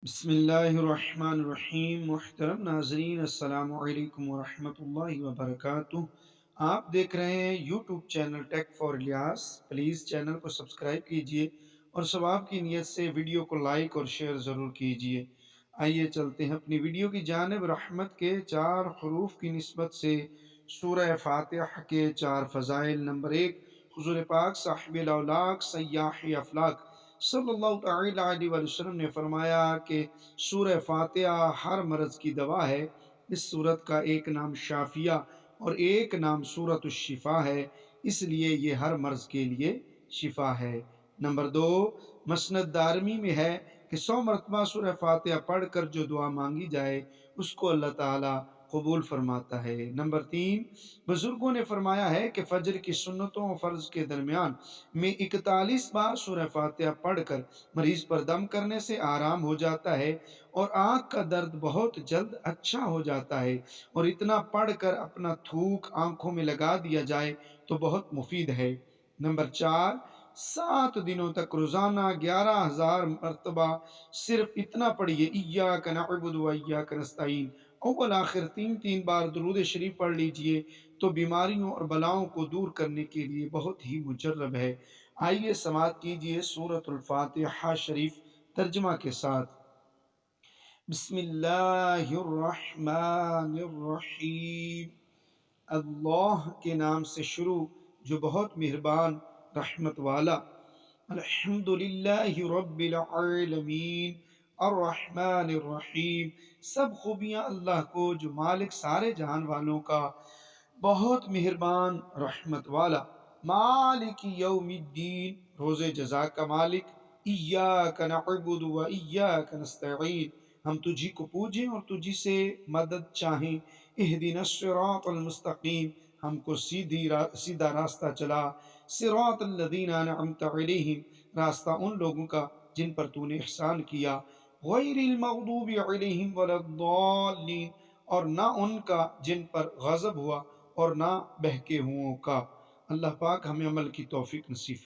بسم اللہ الرحمن الرحیم۔ محترم ناظرین، السلام علیکم ورحمۃ اللہ وبرکاتہ۔ آپ دیکھ رہے ہیں YouTube channel take for Ilyas. Please channel کو سبسکرائب کیجئے اور ثواب کی نیت سے ویڈیو کو لائک اور شیئر ضرور کیجئے۔ آئیے چلتے ہیں اپنی ویڈیو کی جانب۔ رحمت کے 4 حروف کی نسبت سے سورہ فاتحہ کے 4 فضائل۔ نمبر 1، حضور پاک صاحب الاولاق سیاح افلاق صلی اللہ تعالی علیہ وسلم نے فرمایا کہ سورہ فاتحہ ہر مرض کی دوا ہے۔ اس سورت کا ایک نام شافیہ اور ایک نام سورۃ الشفا ہے، اس لیے یہ ہر مرض کے لیے شفا ہے۔ نمبر 2، مسند دارمی میں ہے کہ 100 مرتبہ سورہ فاتحہ پڑھ کر جو دعا مانگی جائے اس کو اللہ تعالیٰ قبول فرماتا ہے۔ نمبر 3، بزرگوں نے فرمایا ہے کہ فجر کی سنتوں اور فرض کے درمیان میں 41 بار سورہ فاتحہ پڑھ کر مریض پر دم کرنے سے آرام ہو جاتا ہے اور آنکھ کا درد بہت جلد اچھا ہو جاتا ہے، اور اتنا پڑھ کر اپنا تھوک آنکھوں میں لگا دیا جائے تو بہت مفید ہے۔ نمبر 4، 7 دنوں تک روزانہ 11,000 مرتبہ صرف اتنا پڑھیے، ایاک نعبد و ایاک نستعین۔ اول آخر 3 بار درود شریف پڑھ لیجئے تو بیماریوں اور بلاؤں کو دور کرنے کے لیے بہت ہی مجرب ہے۔ آئیے سماعت کیجئے سورۃ الفاتحہ شریف ترجمہ کے ساتھ۔ بسم اللہ الرحمن الرحیم۔ اللہ کے نام سے شروع جو بہت مہربان رحمت والا۔ الحمدللہ رب العالمین الرحمن الرحیم۔ سب خوبیاں اللہ کو جو مالک سارے جہان والوں کا، بہت مہربان رحمت والا۔ مالک یوم الدین، روز جزا کا مالک۔ ایاک نعبد و ایاک نستعین، ہم تجھی کو پوجیں اور تجھی سے مدد چاہیں۔ اہدنا الصراط المستقیم، ہم کو سیدھا راستہ چلا۔ صراط الذین انعمت علیہم، راستہ ان لوگوں کا جن پر تو نے احسان کیا۔ غیر المغضوب علیہم ولا الضالین، اور نہ ان کا جن پر غضب ہوا اور نہ بہکے ہوئوں کا۔ اللہ پاک ہمیں عمل کی توفیق نصیب